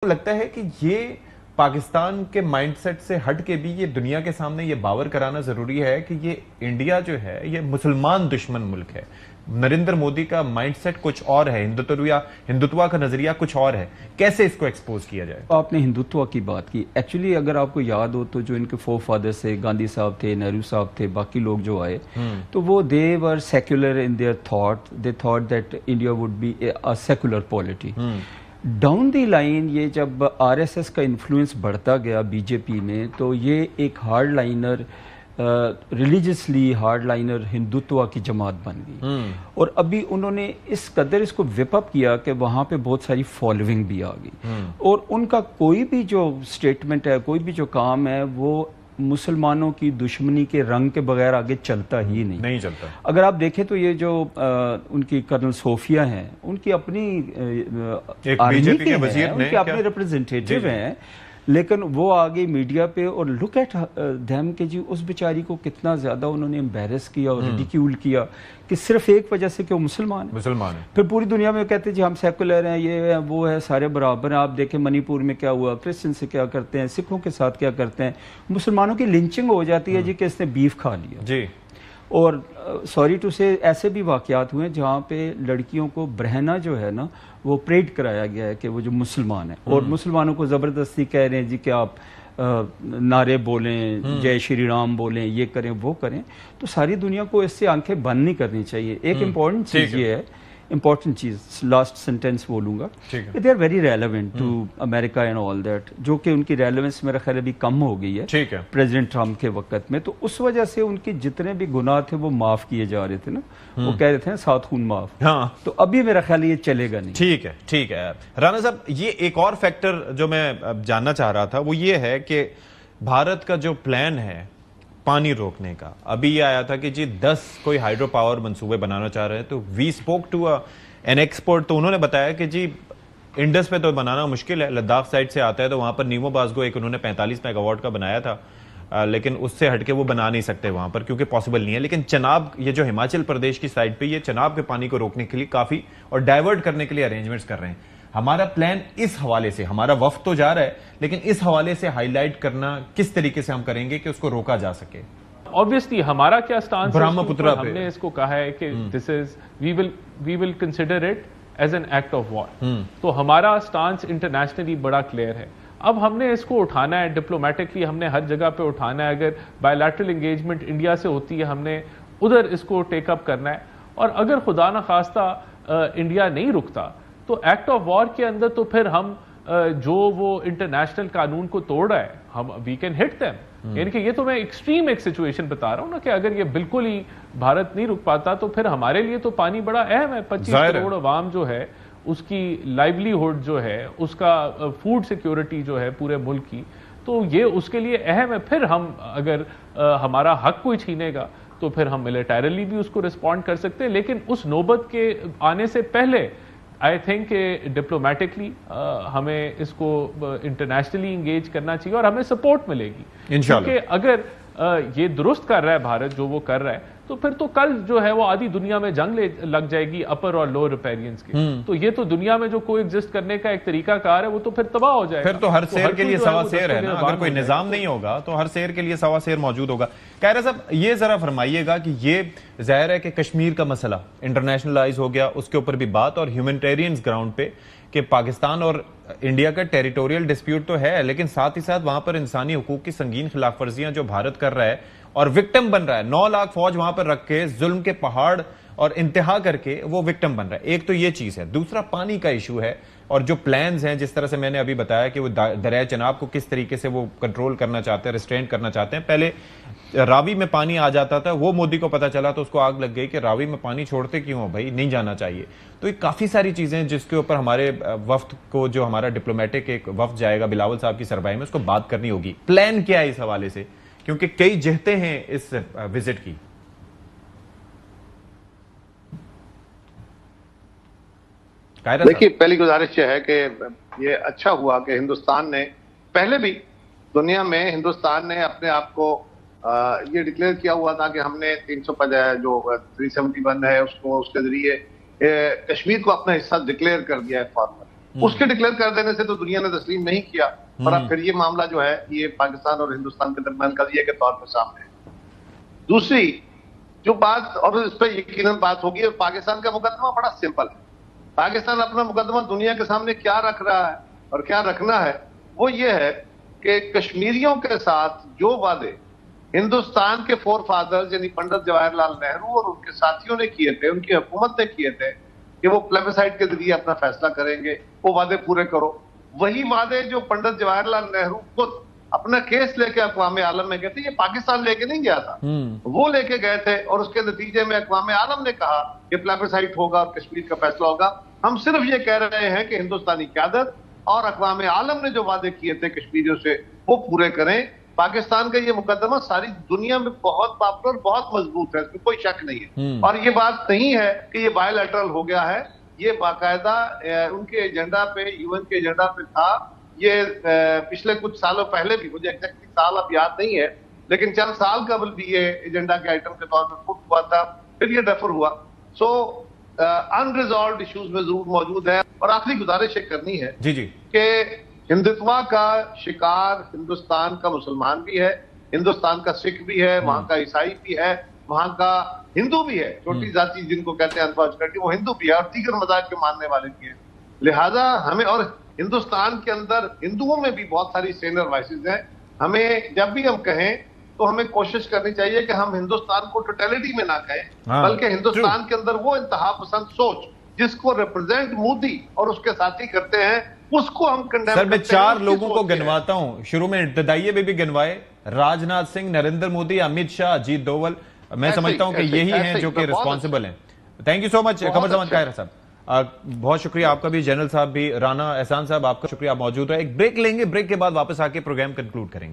लगता है कि ये पाकिस्तान के माइंडसेट से हट के भी ये दुनिया के सामने ये बावर कराना जरूरी है कि ये इंडिया जो है ये मुसलमान दुश्मन मुल्क है। नरेंद्र मोदी का माइंडसेट कुछ और है, हिंदुत्व का नजरिया कुछ और है। कैसे इसको एक्सपोज किया जाए? आपने हिंदुत्व की बात की। एक्चुअली अगर आपको याद हो तो जो इनके फोर फादर्स थे, गांधी साहब थे, नेहरू साहब थे, बाकी लोग जो आए तो वो they were secular in their thought. They thought that India would be a secular polity. Down the line ये जब आरएसएस का इन्फ्लुएंस बढ़ता गया बीजेपी में, तो ये एक hard liner, religiously hard liner Hindutva की जमात बन गई। और अभी उन्होंने इस कदर इसको विप अप किया कि वहां पे बहुत सारी फॉलोइंग भी आ गई। और उनका कोई भी जो स्टेटमेंट है, कोई भी जो काम है, वो मुसलमानों की दुश्मनी के रंग के बगैर आगे चलता ही नहीं चलता। अगर आप देखें तो ये जो उनकी कर्नल सोफिया हैं, उनकी अपनी आर्मी के हैं, उनके अपने रिप्रेजेंटेटिव हैं, लेकिन वो आ गई मीडिया पे और लुक एट देम के जी उस बेचारी को कितना ज्यादा उन्होंने एम्बेरस किया और रिडिक्यूल किया कि सिर्फ एक वजह से कि वो मुसलमान है। फिर पूरी दुनिया में कहते जी हम सेकुलर हैं, ये है वो है, सारे बराबर हैं। आप देखें मणिपुर में क्या हुआ, क्रिश्चियन से क्या करते हैं, सिखों के साथ क्या करते हैं, मुसलमानों की लिंचिंग हो जाती है जी कि इसने बीफ खा लिया जी। और सॉरी टू से ऐसे भी वाकयात हुए जहाँ पे लड़कियों को बहना जो है ना वो प्रेड कराया गया है कि वो जो मुसलमान है, और मुसलमानों को जबरदस्ती कह रहे हैं जी कि आप नारे बोलें, जय श्री राम बोलें, ये करें वो करें। तो सारी दुनिया को इससे आंखें बंद नहीं करनी चाहिए। एक इम्पॉर्टेंट चीज ये है, इंपॉर्टेंट चीज, लास्ट सेंटेंस बोलूंगा, they are very relevant to America and all that, जो कि उनकी रेलेवेंस मेरा ख्याल अभी कम हो गई है प्रेसिडेंट ट्रम्प के वक्त में। तो उस वजह से उनके जितने भी गुनाह थे वो माफ किए जा रहे थे ना, वो कह रहे थे सात खून माफ। हाँ। तो अभी मेरा ख्याल ये चलेगा नहीं। ठीक है राणा साहब, ये एक और फैक्टर जो मैं जानना चाह रहा था वो ये है कि भारत का जो प्लान है पानी रोकने का, अभी ये आया था कि जी 10 कोई हाइड्रो पावर मंसूबे बनाना चाह रहे हैं। तो we spoke to an expert, तो उन्होंने बताया कि जी इंडस पे तो बनाना मुश्किल है, लद्दाख साइड से आता है, तो वहां पर नीमो बाजगो एक उन्होंने 45 मेगावाट का बनाया था, लेकिन उससे हटके वो बना नहीं सकते वहां पर क्योंकि पॉसिबल नहीं है। लेकिन चनाब, ये जो हिमाचल प्रदेश की साइड पे, ये चनाब के पानी को रोकने के लिए काफी और डाइवर्ट करने के लिए अरेंजमेंट्स कर रहे हैं। हमारा प्लान इस हवाले से, हमारा वफ्द तो जा रहा है, लेकिन इस हवाले से हाईलाइट करना किस तरीके से हम करेंगे कि उसको रोका जा सके? ऑब्वियसली हमारा क्या स्टांस है, ब्रह्मपुत्र पे हमने इसको कहा है कि this is we will consider it as an act of war. तो हमारा स्टांस इंटरनेशनली बड़ा क्लियर है। अब हमने इसको उठाना है डिप्लोमेटिकली, हमने हर जगह पे उठाना है। अगर बायलैटरल एंगेजमेंट इंडिया से होती है, हमने उधर इसको टेकअप करना है। और अगर खुदा न खास्ता इंडिया नहीं रुकता तो एक्ट ऑफ वॉर के अंदर तो फिर हम जो वो इंटरनेशनल कानून को तोड़ रहा है, हम वी कैन हिट देम। यानी कि ये तो मैं एक्सट्रीम एक सिचुएशन बता रहा हूं ना कि अगर ये बिल्कुल ही भारत नहीं रुक पाता तो फिर हमारे लिए तो पानी बड़ा अहम है। 25 करोड़ अवाम जो है उसकी लाइवलीहुड जो है, उसका फूड सिक्योरिटी जो है पूरे मुल्क की, तो ये उसके लिए अहम है। फिर हम अगर हमारा हक कोई छीनेगा तो फिर हम मिलिटरीली भी उसको रिस्पॉन्ड कर सकते हैं। लेकिन उस नौबत के आने से पहले आई थिंक डिप्लोमेटिकली हमें इसको इंटरनेशनली इंगेज करना चाहिए और हमें सपोर्ट मिलेगी। क्योंकि अगर ये दुरुस्त कर रहा है भारत जो वो कर रहा है, तो फिर तो कल जो है वो आधी दुनिया में जंग लग जाएगी अपर और लोअर रिपेरियंस की। तो ये तो दुनिया में जो कोई एग्जिस्ट करने का एक तरीका कार है वो तो फिर तबाह हो जाएगा। फिर तो हर शेर के लिए सवा शेर है ना, अगर कोई निजाम नहीं होगा तो हर शेर के लिए सवा शेर मौजूद होगा। कैरा साहब, ये जरा फरमाइएगा कि ये जाहिर है कि कश्मीर का मसला इंटरनेशनलाइज हो गया, उसके ऊपर भी बात, और ह्यूमैनिटेरियन ग्राउंड पे कि पाकिस्तान और इंडिया का टेरिटोरियल डिस्प्यूट तो है, लेकिन साथ ही साथ वहां पर इंसानी हुकूक की संगीन खिलाफ वर्जियां जो भारत कर रहा है और विक्टिम बन रहा है, 9 लाख फौज वहां पर रख के जुल्म के पहाड़ और इंतहा करके वो विक्टिम बन रहा है। एक तो ये चीज है। दूसरा पानी का इशू है, और जो प्लान्स हैं, जिस तरह से मैंने अभी बताया कि वो दरिया चनाब को किस तरीके से वो कंट्रोल करना चाहते हैं, रिस्ट्रेंट करना चाहते हैं। पहले रावी में पानी आ जाता था, वो मोदी को पता चला तो उसको आग लग गई कि रावी में पानी छोड़ते क्यों हो भाई, नहीं जाना चाहिए। तो ये काफी सारी चीजें जिसके ऊपर हमारे वफ्द को, जो हमारा डिप्लोमेटिक एक वफ्द जाएगा बिलावल साहब की सरबराही में, उसको बात करनी होगी। प्लान क्या है इस हवाले से, क्योंकि कई जिहतें हैं इस विजिट की। देखिए, पहली गुजारिश यह है कि ये अच्छा हुआ कि हिंदुस्तान ने, पहले भी दुनिया में हिंदुस्तान ने अपने आप को ये डिक्लेयर किया हुआ था कि हमने 350 जो 371 है उसको, उसके जरिए कश्मीर को अपना हिस्सा डिक्लेयर कर दिया है फॉर्मल। उसके डिक्लेयर कर देने से तो दुनिया ने तस्लीम नहीं किया, और अब फिर ये मामला जो है ये पाकिस्तान और हिंदुस्तान के दरमियान कजिए के तौर पर सामने है। दूसरी जो बात, और इस पर यकीनन बात होगी, पाकिस्तान का मुकदमा बड़ा सिंपल है। पाकिस्तान अपना मुकदमा दुनिया के सामने क्या रख रहा है और क्या रखना है, वो ये है कि कश्मीरियों के साथ जो वादे हिंदुस्तान के फोर फादर्स यानी पंडित जवाहरलाल नेहरू और उनके साथियों ने किए थे, उनकी हुकूमत ने किए थे कि वो प्लेबिसाइट के जरिए अपना फैसला करेंगे, वो वादे पूरे करो। वही वादे जो पंडित जवाहरलाल नेहरू खुद अपना केस लेके अक़वाम आलम में गए थे, ये पाकिस्तान लेके नहीं गया था, वो लेके गए थे, और उसके नतीजे में अक़वाम आलम ने कहा कि प्लेबिसाइट होगा और कश्मीर का फैसला होगा। हम सिर्फ ये कह रहे हैं कि हिंदुस्तानी क़यादत और अक़वाम आलम ने जो वादे किए थे कश्मीरियों से वो पूरे करें। पाकिस्तान का ये मुकदमा सारी दुनिया में बहुत पॉपुलर, बहुत मजबूत है, इसमें कोई शक नहीं है। और ये बात नहीं है कि ये बायलैटरल हो गया है, ये बाकायदा उनके एजेंडा पे, यूएन के एजेंडा पे था। ये पिछले कुछ सालों पहले भी, मुझे एग्जैक्टली साल अब याद नहीं है, लेकिन चंद साल कबल भी ये एजेंडा के आइटम के तौर पर पुट हुआ था, फिर ये डेफर हुआ। सो अनरिजॉल्व्ड इश्यूज में जरूर मौजूद है। और आखिरी गुजारिश करनी है जी कि हिंदुत्वा का शिकार हिंदुस्तान का मुसलमान भी है, हिंदुस्तान का सिख भी है, वहां का ईसाई भी है, वहां का हिंदू भी है, छोटी जाति जिनको कहते हैं अनफॉर्चुनेटली, वो हिंदू भी है और दीगर मज़ाहब के मानने वाले भी हैं। लिहाजा हमें, और हिंदुस्तान के अंदर हिंदुओं में भी बहुत सारी सेनर वाइसेस हैं, हमें जब भी हम कहें तो हमें कोशिश करनी चाहिए कि हम हिंदुस्तान को टोटलिटी में ना कहें, बल्कि हिंदुस्तान के अंदर वो इंतहा पसंद सोच जिसको रिप्रेजेंट मोदी और उसके साथी करते हैं, उसको हम कंडेम सर, मैं 4 लोगों को गिनवाता हूं, शुरू में इब्तदाइये में भी गिनवाए, राजनाथ सिंह, नरेंद्र मोदी, अमित शाह, अजीत डोवल। मैं समझता हूं कि यही हैं जो कि रिस्पॉन्सिबल हैं। थैंक यू सो मच कमर जमान कायरा साहब, बहुत शुक्रिया आपका भी, जनरल साहब भी, राना एहसान साहब आपका शुक्रिया, आप मौजूद रहे। एक ब्रेक लेंगे, ब्रेक के बाद वापस आके प्रोग्राम कंक्लूड करेंगे।